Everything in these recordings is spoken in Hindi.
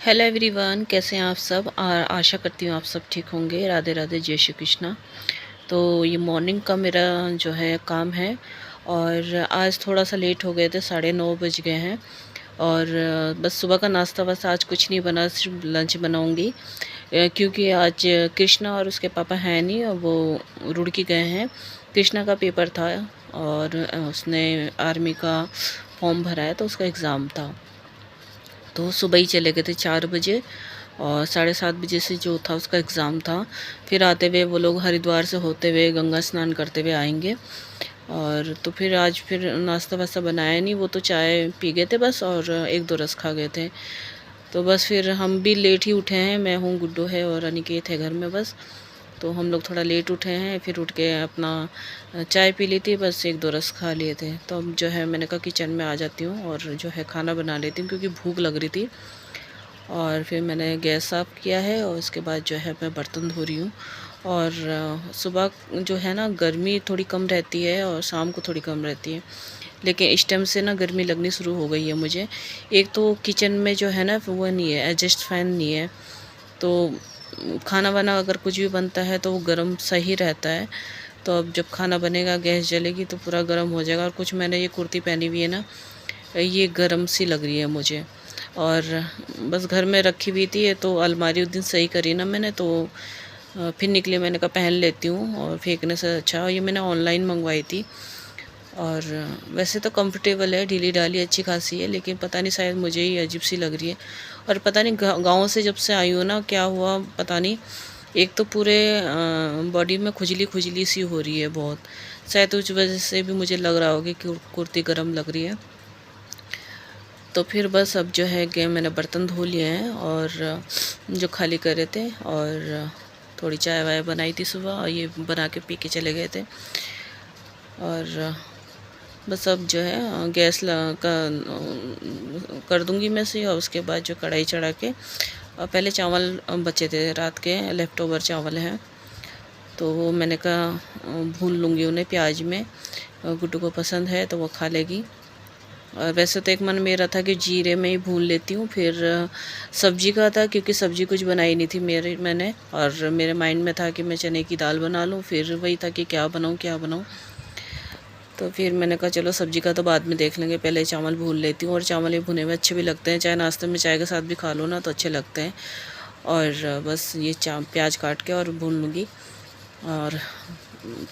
हेलो एवरीवन, कैसे हैं आप सब। आशा करती हूँ आप सब ठीक होंगे। राधे राधे, जय श्री कृष्णा। तो ये मॉर्निंग का मेरा जो है काम है, और आज थोड़ा सा लेट हो गए थे, 9:30 बज गए हैं। और बस सुबह का नाश्ता बस आज कुछ नहीं बना, सिर्फ लंच बनाऊंगी। क्योंकि आज कृष्णा और उसके पापा हैं नहीं, और वो रुड़की गए हैं। कृष्णा का पेपर था, और उसने आर्मी का फॉर्म भरा है, तो उसका एग्ज़ाम था। तो सुबह ही चले गए थे 4 बजे, और 7:30 बजे से जो था उसका एग्ज़ाम था। फिर आते हुए वो लोग हरिद्वार से होते हुए गंगा स्नान करते हुए आएंगे। और तो फिर आज फिर नाश्ता वास्ता बनाया नहीं, वो तो चाय पी गए थे बस, और एक दो रस खा गए थे। तो बस फिर हम भी लेट ही उठे हैं, मैं हूँ, गुड्डू है और अनिकेत है घर में बस। तो हम लोग थोड़ा लेट उठे हैं, फिर उठ के अपना चाय पी ली थी, बस एक दो रस खा लिए थे। तो अब जो है मैंने कहा किचन में आ जाती हूँ और जो है खाना बना लेती हूँ, क्योंकि भूख लग रही थी। और फिर मैंने गैस साफ़ किया है, और उसके बाद जो है मैं बर्तन धो रही हूँ। और सुबह जो है ना गर्मी थोड़ी कम रहती है, और शाम को थोड़ी कम रहती है। लेकिन इस टाइम से ना गर्मी लगनी शुरू हो गई है मुझे। एक तो किचन में जो है ना वो नहीं है, एडजस्ट फैन नहीं है। तो खाना वाना अगर कुछ भी बनता है तो वो गर्म सही रहता है। तो अब जब खाना बनेगा, गैस जलेगी तो पूरा गर्म हो जाएगा। और कुछ मैंने ये कुर्ती पहनी हुई है ना, ये गर्म सी लग रही है मुझे। और बस घर में रखी हुई थी, तो अलमारी उस दिन सही करी ना मैंने, तो फिर निकली, मैंने कहा पहन लेती हूँ, और फेंकने से अच्छा। और ये मैंने ऑनलाइन मंगवाई थी, और वैसे तो कंफर्टेबल है, ढीली ढाली अच्छी खासी है, लेकिन पता नहीं शायद मुझे ही अजीब सी लग रही है। और पता नहीं गाँव से जब से आई हूँ ना, क्या हुआ पता नहीं, एक तो पूरे बॉडी में खुजली खुजली सी हो रही है बहुत। शायद उस वजह से भी मुझे लग रहा होगा कि कुर्ती गर्म लग रही है। तो फिर बस अब जो है कि मैंने बर्तन धो लिए हैं, और जो खाली करे थे, और थोड़ी चाय वाय बनाई थी सुबह, और ये बना के पी के चले गए थे। और बस अब जो है गैस का कर दूंगी मैं से, और उसके बाद जो कढ़ाई चढ़ा के, और पहले चावल बचे थे रात के, लेफ़्ट ओवर चावल हैं, तो वो मैंने कहा भून लूँगी उन्हें प्याज में। गुड्डू को पसंद है तो वो खा लेगी। और वैसे तो एक मन मेरा था कि जीरे में ही भून लेती हूँ, फिर सब्जी का था, क्योंकि सब्जी कुछ बनाई नहीं थी मैंने, और मेरे माइंड में था कि मैं चने की दाल बना लूँ। फिर वही था कि क्या बनाऊँ क्या बनाऊँ। तो फिर मैंने कहा चलो सब्जी का तो बाद में देख लेंगे, पहले चावल भून लेती हूँ। और चावल ये भुने हुए अच्छे भी लगते हैं, चाहे नाश्ते में चाय के साथ भी खा लो ना तो अच्छे लगते हैं। और बस ये प्याज काट के और भून लूँगी। और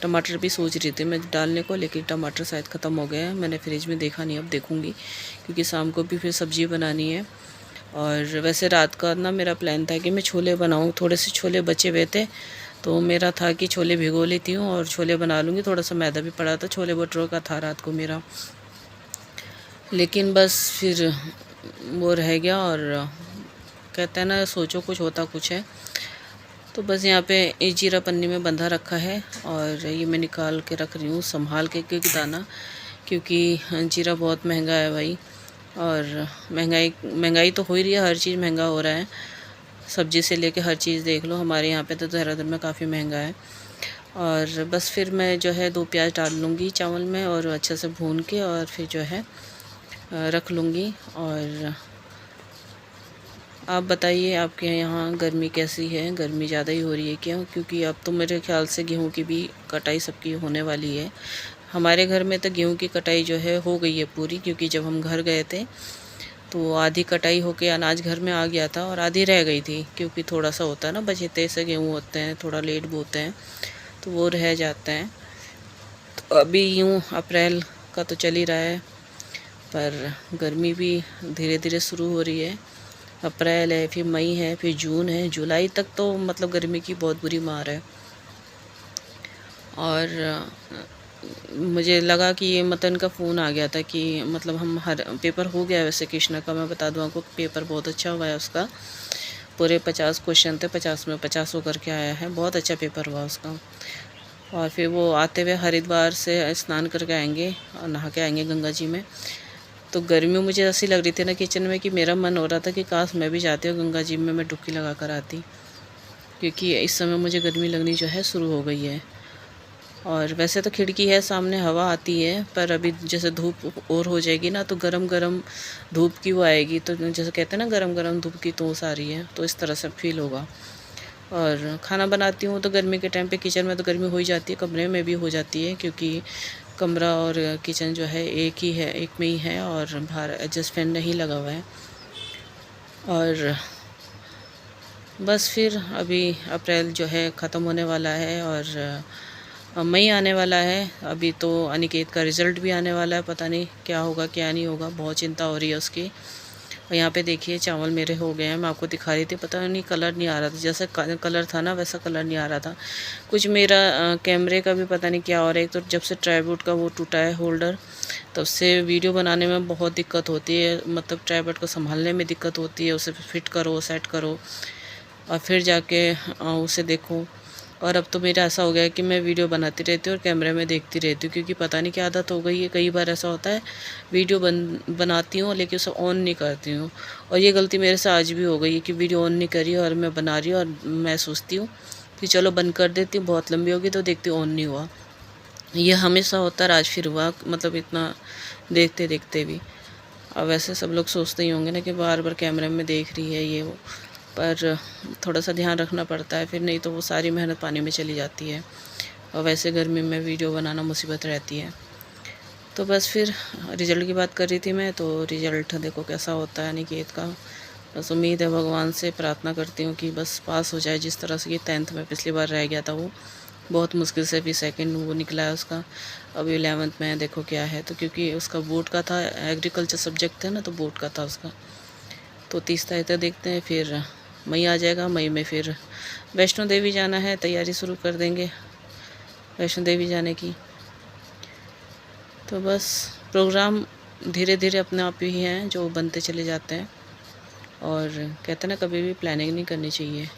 टमाटर भी सोच रही थी मैं डालने को, लेकिन टमाटर शायद ख़त्म हो गए हैं, मैंने फ्रिज में देखा नहीं, अब देखूँगी, क्योंकि शाम को भी फिर सब्ज़ी बनानी है। और वैसे रात का ना मेरा प्लान था कि मैं छोले बनाऊँ, थोड़े से छोले बचे हुए थे, तो मेरा था कि छोले भिगो लेती हूँ और छोले बना लूँगी। थोड़ा सा मैदा भी पड़ा था, छोले भटूरे का था रात को मेरा, लेकिन बस फिर वो रह गया। और कहते हैं ना, सोचो कुछ होता कुछ है। तो बस यहाँ पे ये जीरा पन्नी में बंधा रखा है, और ये मैं निकाल के रख रही हूँ संभाल के, क्योंकि दाना, क्योंकि जीरा बहुत महंगा है भाई। और महंगाई तो हो ही रही है, हर चीज़ महंगा हो रहा है, सब्जी से लेके हर चीज़ देख लो। हमारे यहाँ पे तो देहरादून में काफ़ी महंगा है। और बस फिर मैं जो है 2 प्याज डाल लूँगी चावल में, और अच्छे से भून के, और फिर जो है रख लूँगी। और आप बताइए आपके यहाँ गर्मी कैसी है, गर्मी ज़्यादा ही हो रही है क्या? क्योंकि अब तो मेरे ख्याल से गेहूँ की भी कटाई सबकी होने वाली है। हमारे घर में तो गेहूँ की कटाई जो है हो गई है पूरी, क्योंकि जब हम घर गए थे तो आधी कटाई होके अनाज घर में आ गया था, और आधी रह गई थी, क्योंकि थोड़ा सा होता है ना, बचेते से गेहूँ होते हैं, थोड़ा लेट बोते हैं, तो वो रह जाते हैं। तो अभी यूँ अप्रैल का तो चल ही रहा है, पर गर्मी भी धीरे धीरे शुरू हो रही है। अप्रैल है, फिर मई है, फिर जून है, जुलाई तक तो मतलब गर्मी की बहुत बुरी मार है। और मुझे लगा कि ये मतलब इनका फ़ोन आ गया था कि मतलब हम हर पेपर हो गया। वैसे कृष्णा का मैं बता दूँ आपको, पेपर बहुत अच्छा हुआ है उसका। पूरे 50 क्वेश्चन थे, 50 में 50 होकर के आया है, बहुत अच्छा पेपर हुआ उसका। और फिर वो आते हुए हरिद्वार से स्नान करके आएंगे, और नहा के आएंगे गंगा जी में। तो गर्मी मुझे ऐसी लग रही थी ना किचन में, कि मेरा मन हो रहा था कि काश मैं भी जाती हूँ गंगा जी में, मैं डुबकी लगा कर आती, क्योंकि इस समय मुझे गर्मी लगनी जो है शुरू हो गई है। और वैसे तो खिड़की है सामने, हवा आती है, पर अभी जैसे धूप और हो जाएगी ना तो गरम गरम धूप की वो आएगी, तो जैसे कहते हैं ना गरम गरम धूप की तोस आ रही है, तो इस तरह से फील होगा। और खाना बनाती हूँ तो गर्मी के टाइम पे किचन में तो गर्मी हो ही जाती है, कमरे में भी हो जाती है, क्योंकि कमरा और किचन जो है एक ही है, एक में ही है, और बाहर एडजस्ट फैन नहीं लगा हुआ है। और बस फिर अभी अप्रैल जो है ख़त्म होने वाला है और मई आने वाला है। अभी तो अनिकेत का रिज़ल्ट भी आने वाला है, पता नहीं क्या होगा क्या नहीं होगा, बहुत चिंता हो रही है उसकी। और यहाँ पे देखिए चावल मेरे हो गए हैं, मैं आपको दिखा रही थी, पता नहीं कलर नहीं आ रहा था, जैसा कलर था ना वैसा कलर नहीं आ रहा था। कुछ मेरा कैमरे का भी पता नहीं क्या हो रहा है, एक तो जब से ट्राइपॉड का वो टूटा है होल्डर, तब से वीडियो बनाने में बहुत दिक्कत होती है, मतलब ट्राइपॉड को संभालने में दिक्कत होती है, उसे फिट करो सेट करो और फिर जाके उसे देखो। और अब तो मेरा ऐसा हो गया है कि मैं वीडियो बनाती रहती हूँ और कैमरे में देखती रहती हूँ, क्योंकि पता नहीं क्या आदत हो गई है। कई बार ऐसा होता है वीडियो बनाती हूँ लेकिन उसे ऑन नहीं करती हूँ, और ये गलती मेरे से आज भी हो गई है कि वीडियो ऑन नहीं करी और मैं बना रही हूँ और मैं सोचती हूँ कि चलो बंद कर देती हूँ, बहुत लंबी होगी, तो देखती हूँ ऑन नहीं हुआ। ये हमेशा होता है, आज फिर हुआ, मतलब इतना देखते देखते भी। अब वैसे सब लोग सोचते ही होंगे ना कि बार बार कैमरे में देख रही है ये वो, पर थोड़ा सा ध्यान रखना पड़ता है, फिर नहीं तो वो सारी मेहनत पानी में चली जाती है। और वैसे गर्मी में वीडियो बनाना मुसीबत रहती है। तो बस फिर रिज़ल्ट की बात कर रही थी मैं, तो रिज़ल्ट देखो कैसा होता है अनिकेत का। बस उम्मीद है, भगवान से प्रार्थना करती हूँ कि बस पास हो जाए, जिस तरह से ये 10th में पिछली बार रह गया था वो बहुत मुश्किल से भी सेकंड वो निकला है उसका। अभी 11th में देखो क्या है, तो क्योंकि उसका बोर्ड का था, एग्रीकल्चर सब्जेक्ट है ना, तो बोर्ड का था उसका। तो 30 तारीख तक देखते हैं, फिर मई आ जाएगा। मई में फिर वैष्णो देवी जाना है, तैयारी शुरू कर देंगे वैष्णो देवी जाने की। तो बस प्रोग्राम धीरे धीरे अपने आप ही हैं जो बनते चले जाते हैं, और कहते हैं ना कभी भी प्लानिंग नहीं करनी चाहिए।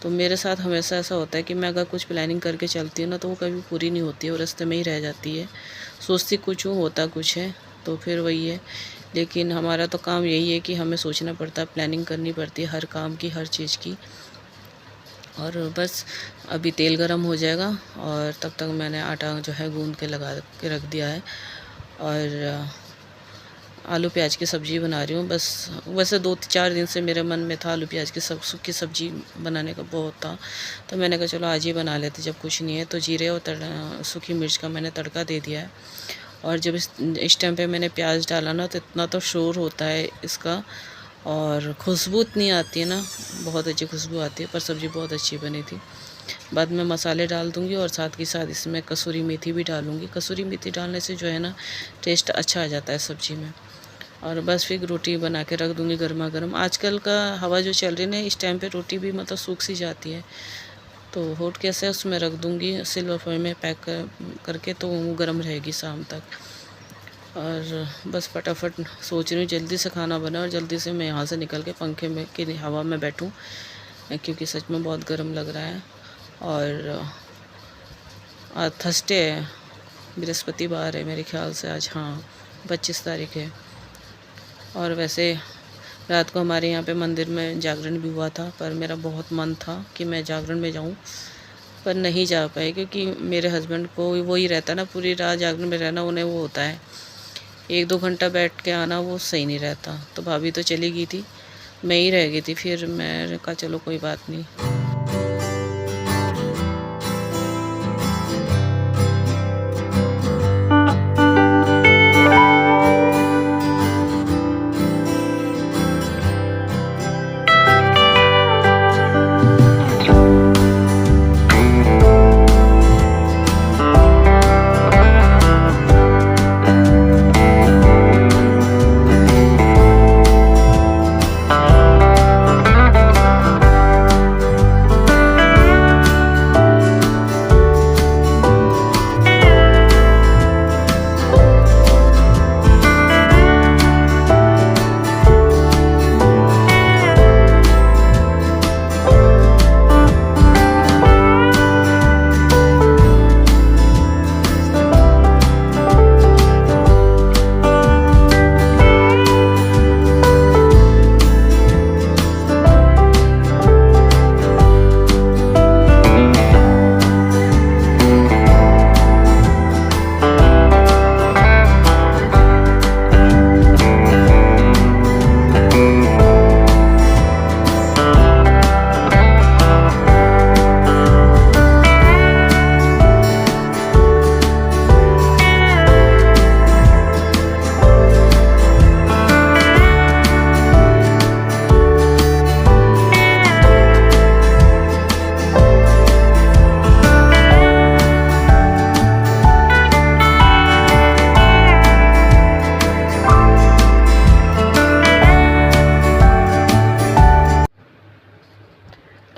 तो मेरे साथ हमेशा ऐसा होता है कि मैं अगर कुछ प्लानिंग करके चलती हूँ ना तो वो कभी पूरी नहीं होती है और रास्ते में ही रह जाती है। सोचती कुछ हूँ, होता कुछ है, तो फिर वही है। लेकिन हमारा तो काम यही है कि हमें सोचना पड़ता है, प्लानिंग करनी पड़ती है हर काम की, हर चीज़ की। और बस अभी तेल गरम हो जाएगा और तब तक मैंने आटा जो है गूंद के लगा के रख दिया है, और आलू प्याज की सब्ज़ी बना रही हूँ। बस वैसे 2-4 दिन से मेरे मन में था आलू प्याज की सूखी सब्ज़ी बनाने का बहुत था, तो मैंने कहा चलो आज ही बना लेते जब कुछ नहीं है। तो जीरे और सूखी मिर्च का मैंने तड़का दे दिया है, और जब इस टाइम पे मैंने प्याज डाला ना तो इतना तो शोर होता है इसका, और खुशबू इतनी आती है ना, बहुत अच्छी खुशबू आती है। पर सब्ज़ी बहुत अच्छी बनी थी। बाद में मसाले डाल दूँगी और साथ के साथ इसमें कसूरी मेथी भी डालूँगी। कसूरी मेथी डालने से जो है ना टेस्ट अच्छा आ जाता है सब्ज़ी में। और बस फिर रोटी बना के रख दूँगी गर्मा गर्म। आजकल का हवा जो चल रही है ना, इस टाइम पे रोटी भी मतलब सूख सी जाती है, तो हॉट कैसे उसमें रख दूँगी सिल्वर फॉइल में पैक करके, तो वो गर्म रहेगी शाम तक। और बस फटाफट सोच रही हूँ जल्दी से खाना बनाए और जल्दी से मैं यहाँ से निकल के पंखे में की हवा में बैठूँ, क्योंकि सच में बहुत गर्म लग रहा है। और आज थर्सडे है, बृहस्पतिवार है मेरे ख्याल से आज, हाँ 25 तारीख है। और वैसे रात को हमारे यहाँ पे मंदिर में जागरण भी हुआ था, पर मेरा बहुत मन था कि मैं जागरण में जाऊँ, पर नहीं जा पाए, क्योंकि मेरे हस्बैंड को वही रहता ना, पूरी रात जागरण में रहना उन्हें वो होता है, 1-2 घंटा बैठ के आना वो सही नहीं रहता। तो भाभी तो चली गई थी, मैं ही रह गई थी, फिर मैं कहा चलो कोई बात नहीं।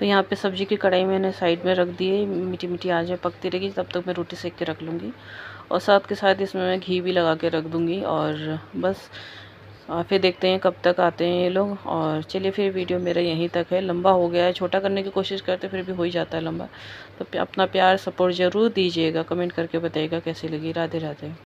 तो यहाँ पे सब्ज़ी की कढ़ाई मैंने साइड में रख दी है, मीठी मीठी आंच में पकती रहेगी, तब तक मैं रोटी सेक के रख लूँगी। और साथ के साथ इसमें मैं घी भी लगा के रख दूँगी। और बस फिर देखते हैं कब तक आते हैं ये लोग। और चलिए फिर वीडियो मेरा यहीं तक है, लंबा हो गया है, छोटा करने की कोशिश करते फिर भी हो ही जाता है लंबा। तो अपना प्यार सपोर्ट ज़रूर दीजिएगा, कमेंट करके बताइएगा कैसी लगी। राधे राधे।